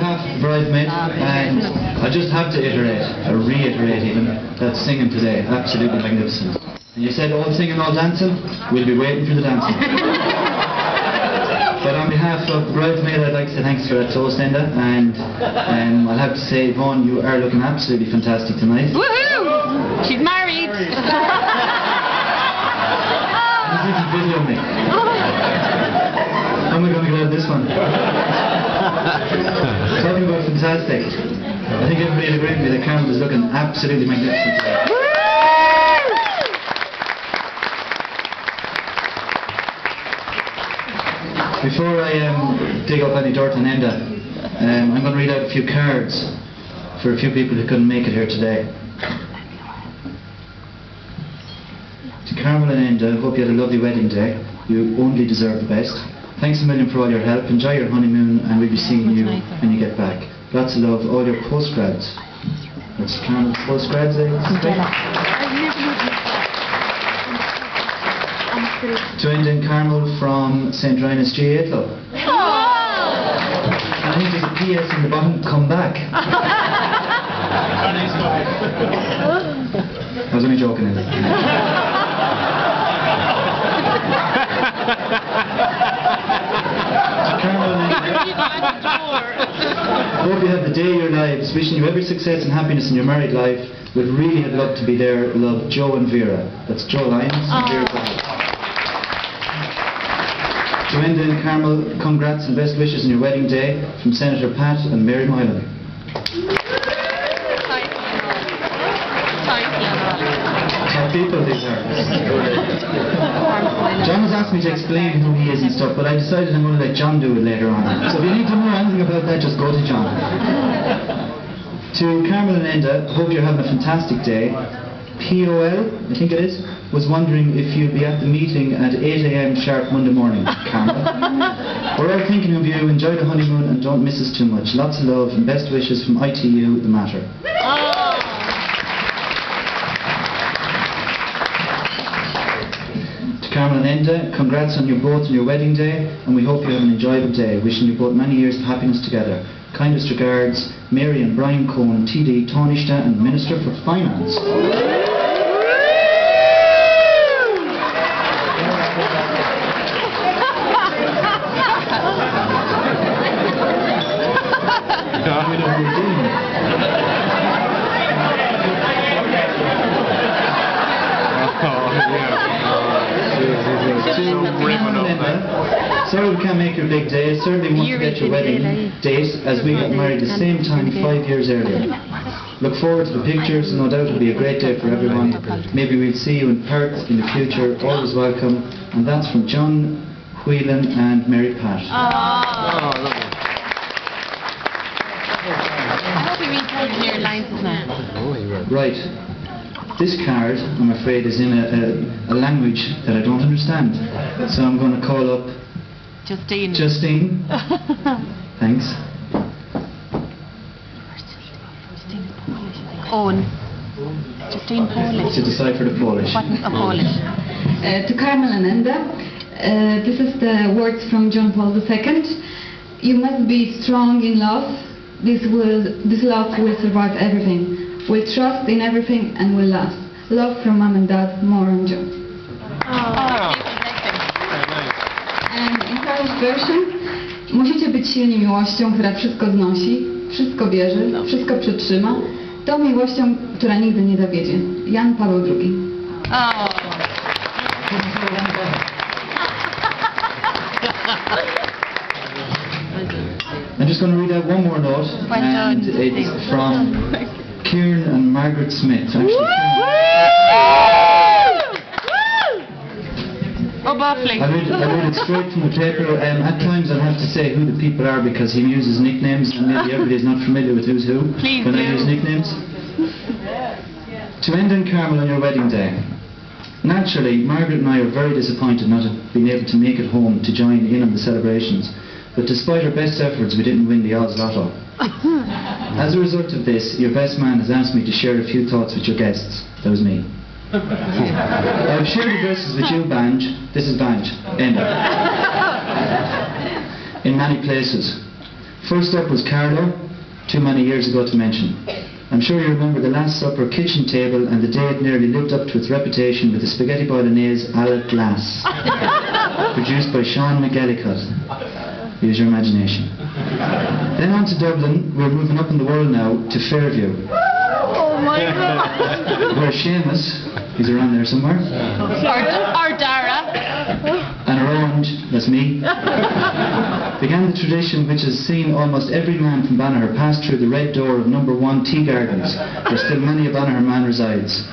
behalf of the bridesmaid, and I just have to reiterate even, that singing today, absolutely magnificent. And you said all singing, all dancing, we'll be waiting for the dancing. But on behalf of the bridesmaid, I'd like to say thanks for that toast, Enda, and I'll have to say, Yvonne, you are looking absolutely fantastic tonight. Woohoo! She's married! This is video me. How am I going to get out of this one? Talking about fantastic. I think everybody will agree with me that Carmel is looking absolutely magnificent today. Before I dig up any dirt on Enda, I'm going to read out a few cards for a few people who couldn't make it here today. To Carmel and Enda, hope you had a lovely wedding day. You only deserve the best. Thanks a million for all your help. Enjoy your honeymoon, and we'll be seeing you when you get back. Lots of love, all your postgrads. That's Carmel's postgrads, I suspect. To Enda and Carmel from St. Rhinus G.A. Club. I think there's a PS in the bottom, come back. I was only joking, Enda. Hope you have the day of your lives. Wishing you every success and happiness in your married life. Would really have loved to be there. Love, Joe and Vera. That's Joe Lyons and Vera Brown. To Enda and Carmel, congrats and best wishes on your wedding day from Senator Pat and Mary Moylan. Top people these are. John has asked me to explain who he is and stuff, but I decided I'm going to let John do it later on. So if you need to know anything about that, just go to John. To Carmel and Enda, hope you're having a fantastic day. POL, I think it is, was wondering if you'd be at the meeting at 8 AM sharp Monday morning, Carmel. We're all thinking of you. Enjoy the honeymoon and don't miss us too much. Lots of love and best wishes from ITU, The Matter. Carmel and Enda, congrats on you both on your wedding day, and we hope you have an enjoyable day. Wishing you both many years of happiness together. Kindest regards, Mary and Brian Cohen, TD, Taoiseach and Minister for Finance. Sorry we can't make your big day. Certainly want to get your wedding date as we got married the same time 5 years earlier. Look forward to the pictures. No doubt it'll be a great day for everyone. Maybe we'll see you in Perth in the future. Always welcome. And that's from John Whelan and Mary Pat. I hope you read some of your lines now. Right. This card, I'm afraid, is in a language that I don't understand. So I'm going to call up Justine. Justine. Thanks. Owen. Justine Polish. To decipher the Polish. What is a Polish? To Carmel and Enda, this is the words from John Paul II. You must be strong in love. This love will survive everything. Will trust in everything and will last. Love from Mom and Dad, more on Joe. And in Carol's version, musicie być silni miłością, która wszystko znosi, wszystko wierzy, wszystko przytrzyma. Tą miłością, która nigdy nie zawiedzie. Jan Paweł II. I'm just going to read out one more note, and it's from Kieran and Margaret Smith. Oh, baffling. I read it straight from the paper. At times I'll have to say who the people are because he uses nicknames and maybe everybody's not familiar with who's who. Please when I use nicknames. To Enda and Carmel on your wedding day. Naturally, Margaret and I are very disappointed not to have been able to make it home to join in on the celebrations. But despite our best efforts, we didn't win the Oz Lotto. As a result of this, your best man has asked me to share a few thoughts with your guests. That was me. I've shared addresses with you, Banj. This is Banj. Enda. In many places. First up was Carlo, too many years ago to mention. I'm sure you remember the Last Supper kitchen table and the day it nearly lived up to its reputation with the spaghetti bolognese à la glace, produced by Sean McElligott. Use your imagination. Then on to Dublin. We're moving up in the world now to Fairview. Oh my God. Where Seamus, he's around there somewhere, Or Dara. and Orange, that's me, began the tradition which has seen almost every man from Banagher pass through the red door of number 1 Tea Gardens, where still many a Banagher man resides.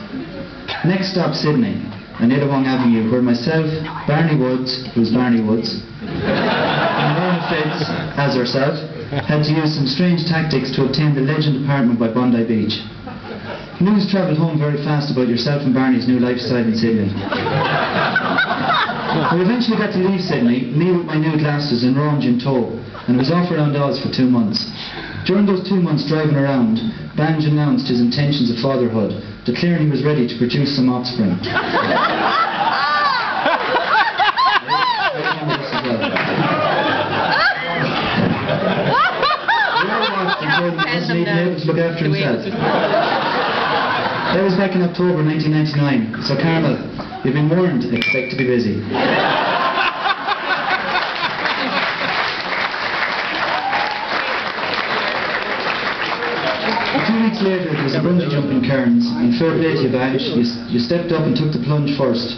Next stop, Sydney, and Illawong Avenue, where myself, Barney Woods, who's Barney Woods, and Laura Fitz, as herself, had to use some strange tactics to obtain the legend apartment by Bondi Beach. News travelled home very fast about yourself and Barney's new lifestyle in Sydney. We eventually got to leave Sydney, me with my new glasses and Ronge in tow, and was off around Oz for 2 months. During those 2 months driving around, Banj announced his intentions of fatherhood, declaring he was ready to produce some offspring. He wasn't even able to look after himself. That was back in October 1999, so Carmel, you've been warned, expect to be busy. 2 weeks later, it was a bungee jump in Cairns, and fair play to you, Badge, you stepped up and took the plunge first,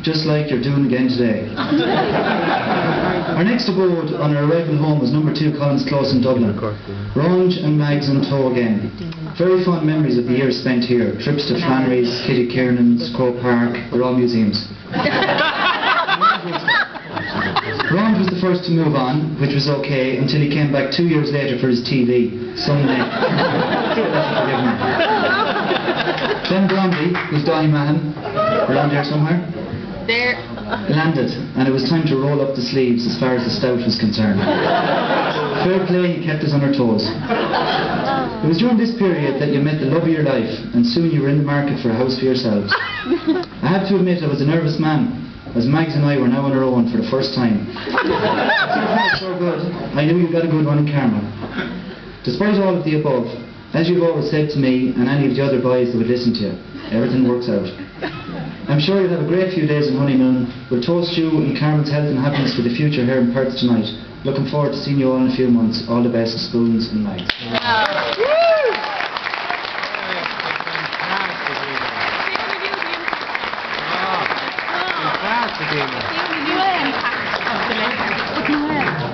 just like you're doing again today. Our next abode on our arrival home was number 2 Collins Close in Dublin. Ronge and Mags in tow again. Very fond memories of the years spent here. Trips to Flannery's, Kitty Kiernan's, Crow Park, they're all museums. Ronge was the first to move on, which was okay, until he came back 2 years later for his TV, Sunday. Then Blondie, who's Donny Mahan, around here somewhere, There. landed, and it was time to roll up the sleeves as far as the stout was concerned. Fair play, he kept us on our toes. It was during this period that you met the love of your life, and soon you were in the market for a house for yourselves. I have to admit I was a nervous man, as Mags and I were now on our own for the first time. So far so good. I knew you got a good one in Carmel. Despite all of the above, as you've always said to me and any of the other boys that would listen to you, everything works out. I'm sure you'll have a great few days in honeymoon. We'll toast you and Carmen's health and happiness for the future here in Perth tonight. Looking forward to seeing you all in a few months. All the best, Spoons and Mags.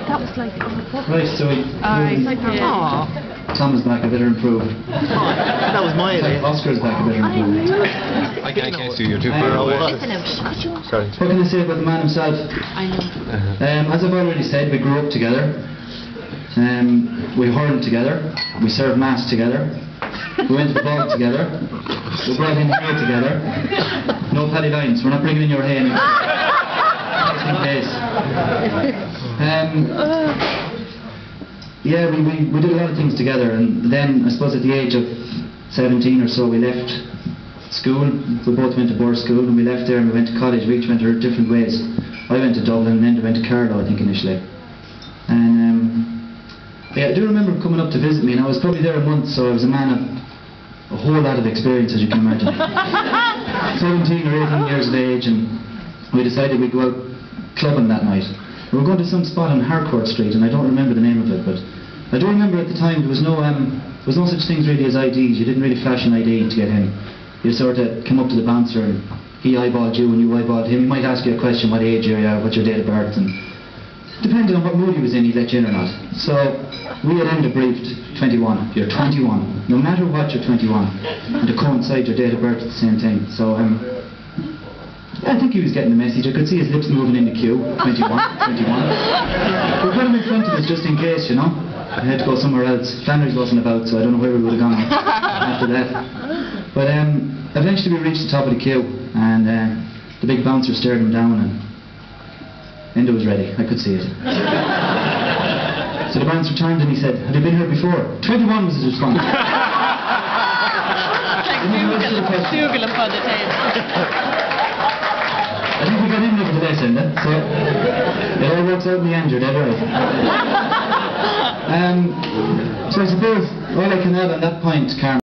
That was like, oh my God. Right, so Tom is back, I better improve. That was my idea. Oscar's back, I better improve. I can't see you, you're too far away. Sorry. What can I say about the man himself? I know. As I've already said, we grew up together. We hurled together. We served mass together. We went to the bog together. We brought in hay together. No Paddy Lines. We're not bringing in your hay anymore. Just in case. Yeah, we did a lot of things together, and then I suppose at the age of 17 or so we left school. We both went to boarding school, and we left there and we went to college. We each went our different ways. I went to Dublin and then I went to Carlow, I think, initially. And yeah, I do remember him coming up to visit me, and I was probably there a month, so I was a man of a whole lot of experience, as you can imagine. 17 or 18 years of age, and we decided we'd go out clubbing that night. We were going to some spot on Harcourt Street, and I don't remember the name of it, but I do remember at the time there was no such things really as IDs. You didn't really flash an ID to get in. You sort of came up to the bouncer, and he eyeballed you and you eyeballed him. He might ask you a question, what age you are, what's your date of birth, and depending on what mood he was in, he'd let you in or not. So we had him debriefed, 21. You're 21. No matter what, you're 21. And to coincide your date of birth is the same thing. So I think he was getting the message. I could see his lips moving in the queue. 21, 21. We put him in front of us just in case, you know. I had to go somewhere else. Flannery's wasn't about, so I don't know where we would have gone after that. But eventually we reached the top of the queue, and the big bouncer stared him down, and Enda was ready. I could see it. So the bouncer turned and he said, "Have you been here before?" 21 was his response. Google him for the tape. I think we got in over today, Enda. So it all works out in the end, you're dead right. So I suppose all I can add on that point, Carmen,